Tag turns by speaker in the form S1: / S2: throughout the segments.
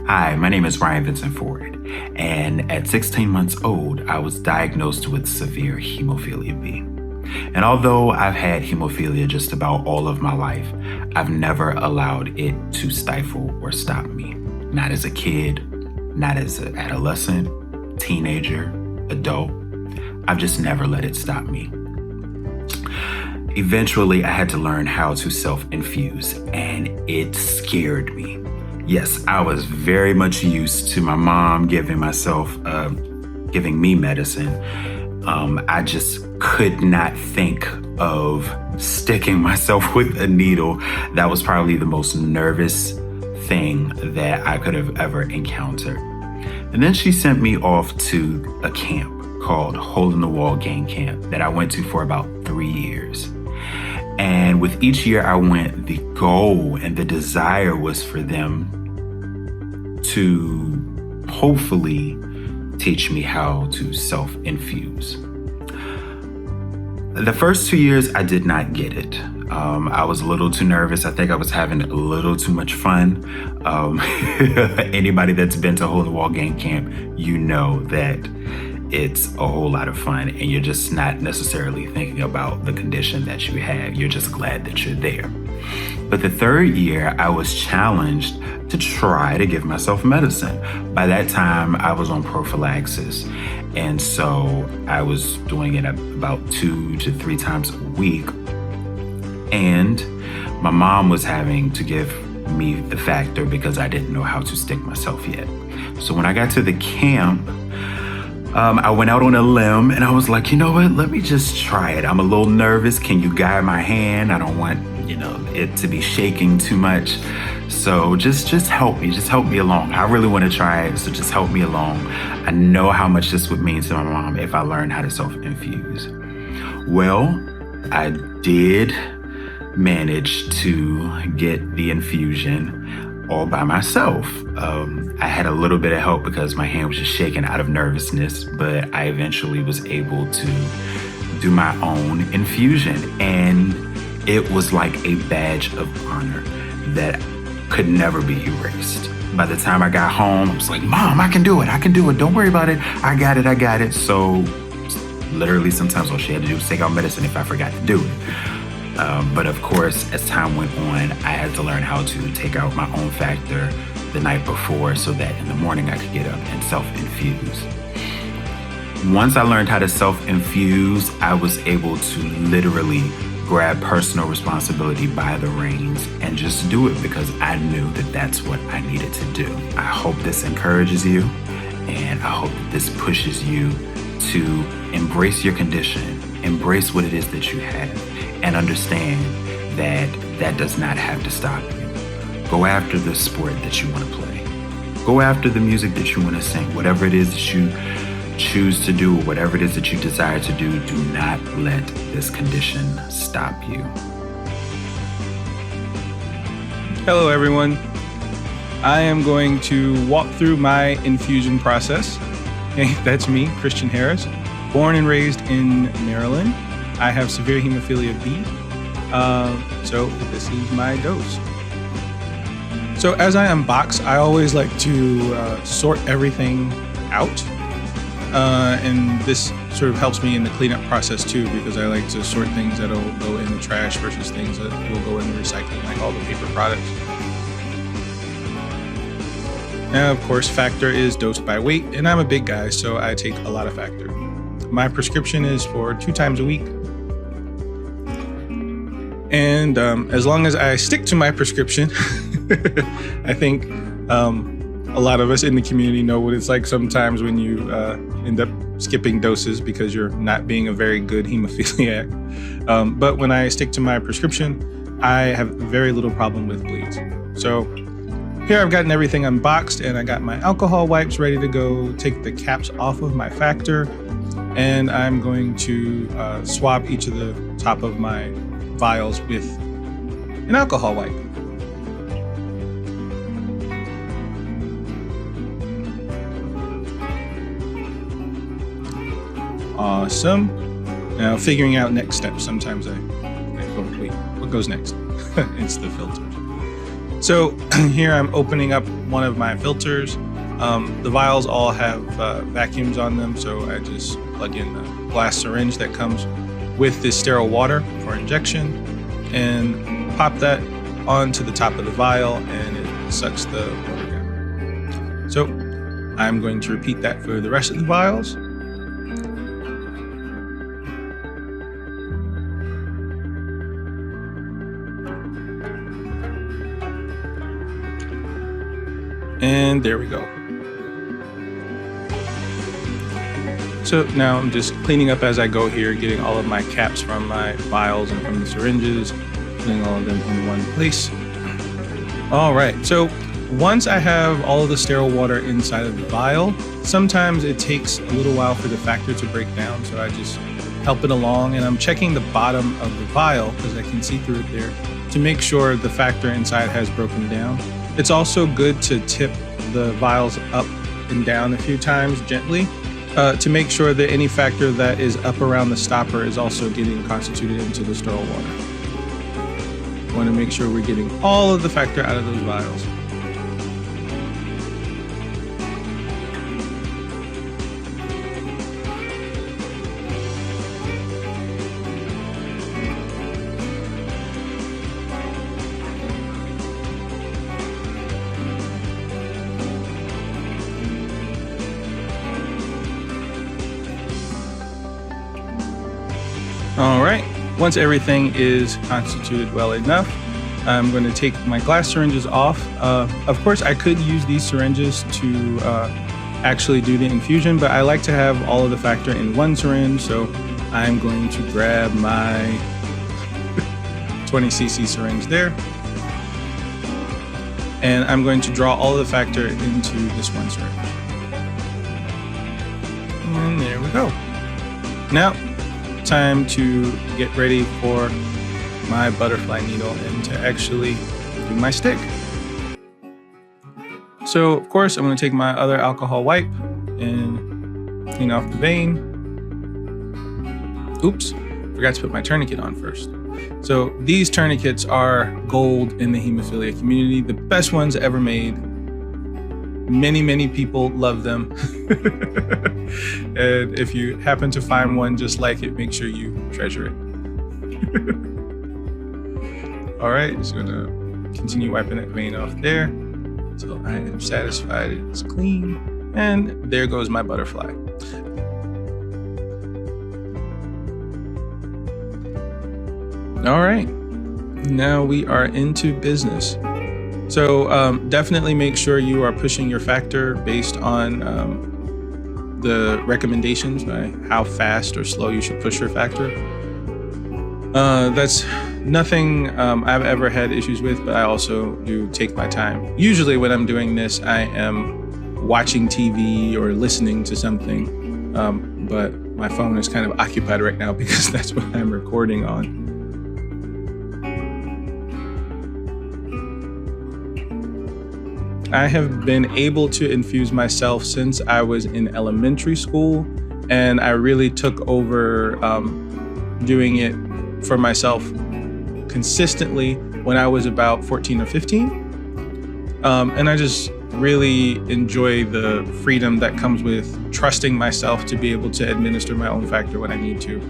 S1: Hi, my name is Vincent, and at 16 months old, I was diagnosed with severe hemophilia B. And although I've had hemophilia just about all of my life, I've never allowed it to stifle or stop me. Not as a kid, not as an adolescent, teenager, adult. I've just never let it stop me. Eventually, I had to learn how to self-infuse, and it scared me. Yes, I was very much used to my mom giving me medicine. I just could not think of sticking myself with a needle. That was probably the most nervous thing that I could have ever encountered. And then she sent me off to a camp called Hole in the Wall Gang Camp that I went to for about 3 years. And with each year I went, the goal and the desire was for them to hopefully teach me how to self-infuse. The first 2 years, I did not get it. I was a little too nervous. I think I was having a little too much fun. Anybody that's been to Hole in the Wall Gang Camp, you know that it's a whole lot of fun, and you're just not necessarily thinking about the condition that you have. You're just glad that you're there. But the third year, I was challenged to try to give myself medicine. By that time, I was on prophylaxis. And so I was doing it about 2 to 3 times a week. And my mom was having to give me the factor because I didn't know how to stick myself yet. So when I got to the camp, I went out on a limb and I was like, you know what, let me just try it. I'm a little nervous. Can you guide my hand? I don't want, it to be shaking too much. So just help me along. I really want to try it, so just help me along. I know how much this would mean to my mom if I learned how to self-infuse. Well, I did manage to get the infusion all by myself. I had a little bit of help because my hand was just shaking out of nervousness, but I eventually was able to do my own infusion, and it was like a badge of honor that could never be erased. By the time I got home, I was like, Mom, I can do it. Don't worry about it. I got it. So literally sometimes all she had to do was take out medicine if I forgot to do it. But of course, as time went on, I had to learn how to take out my own factor the night before so that in the morning I could get up and self-infuse. Once I learned how to self-infuse, I was able to literally grab personal responsibility by the reins and just do it because I knew that that's what I needed to do. I hope this encourages you, and I hope that this pushes you to embrace your condition, embrace what it is that you have, and understand that that does not have to stop you. Go after the sport that you want to play. Go after the music that you want to sing. Whatever it is that you choose to do, or whatever it is that you desire to do not let this condition stop you.
S2: Hello, everyone. I am going to walk through my infusion process. Hey, that's me, Christian Harris, born and raised in Maryland. I have severe hemophilia B, so this is my dose. So as I unbox, I always like to sort everything out. And this sort of helps me in the cleanup process too, because I like to sort things that'll go in the trash versus things that will go in the recycling, like all the paper products. Now, of course, factor is dosed by weight, and I'm a big guy, so I take a lot of factor. My prescription is for 2 times a week. And as long as I stick to my prescription, I think a lot of us in the community know what it's like sometimes when you end up skipping doses because you're not being a very good hemophiliac. But when I stick to my prescription, I have very little problem with bleeds. So here I've gotten everything unboxed, and I got my alcohol wipes ready to go, take the caps off of my factor, and I'm going to swab each of the top of my vials with an alcohol wipe. Awesome. Now figuring out next steps. Sometimes I go, wait, what goes next? It's the filters. So here I'm opening up one of my filters. The vials all have vacuums on them, so I just plug in the glass syringe that comes with this sterile water for injection and pop that onto the top of the vial, and it sucks the water down. So I'm going to repeat that for the rest of the vials. And there we go. So now I'm just cleaning up as I go here, getting all of my caps from my vials and from the syringes, putting all of them in one place. All right, so once I have all of the sterile water inside of the vial, sometimes it takes a little while for the factor to break down, so I just help it along, and I'm checking the bottom of the vial because I can see through it there to make sure the factor inside has broken down. It's also good to tip the vials up and down a few times gently to make sure that any factor that is up around the stopper is also getting constituted into the sterile water. We want to make sure we're getting all of the factor out of those vials. All right, once everything is constituted well enough, I'm going to take my glass syringes off. Of course, I could use these syringes to actually do the infusion, but I like to have all of the factor in one syringe, so I'm going to grab my 20 cc syringe there, and I'm going to draw all of the factor into this one syringe. And there we go. Now, time to get ready for my butterfly needle and to actually do my stick. So of course I'm going to take my other alcohol wipe and clean off the vein. Oops, forgot to put my tourniquet on first. So these tourniquets are gold in the hemophilia community, the best ones ever made. Many people love them. And if you happen to find one just like it, make sure you treasure it. All right, just gonna continue wiping that vein off there until I am satisfied it's clean. And there goes my butterfly. All right, now we are into business. So definitely make sure you are pushing your factor based on the recommendations by how fast or slow you should push your factor. That's nothing I've ever had issues with, but I also do take my time. Usually when I'm doing this, I am watching TV or listening to something, but my phone is kind of occupied right now because that's what I'm recording on. I have been able to infuse myself since I was in elementary school, and I really took over doing it for myself consistently when I was about 14 or 15. And I just really enjoy the freedom that comes with trusting myself to be able to administer my own factor when I need to,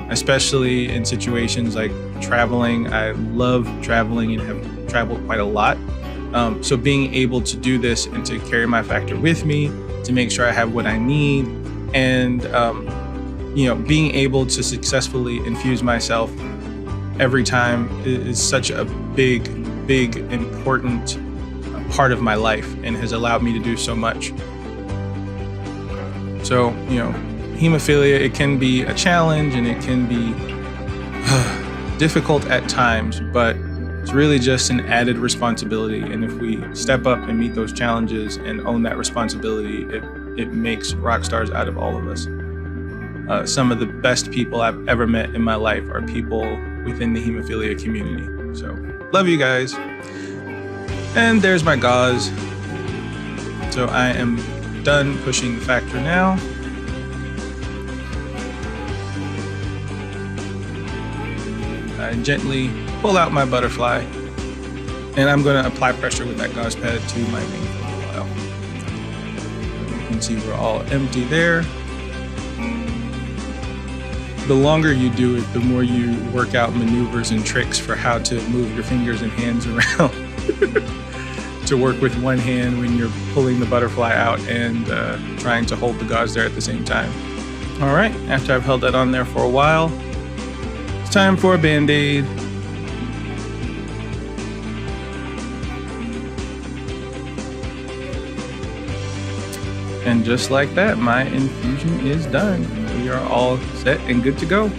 S2: especially in situations like traveling. I love traveling and have traveled quite a lot. So being able to do this and to carry my factor with me to make sure I have what I need, and being able to successfully infuse myself every time is such a big, important part of my life and has allowed me to do so much. So, hemophilia, it can be a challenge and it can be difficult at times, but it's really just an added responsibility. And if we step up and meet those challenges and own that responsibility, it makes rock stars out of all of us. Some of the best people I've ever met in my life are people within the hemophilia community. So, love you guys. And there's my gauze. So I am done pushing the factor now. I gently pull out my butterfly And I'm going to apply pressure with that gauze pad to my vein for a while. You can see we're all empty there. The longer you do it, the more you work out maneuvers and tricks for how to move your fingers and hands around to work with one hand when you're pulling the butterfly out and trying to hold the gauze there at the same time. All right, after I've held that on there for a while, it's time for a Band-Aid. And just like that, my infusion is done. We are all set and good to go.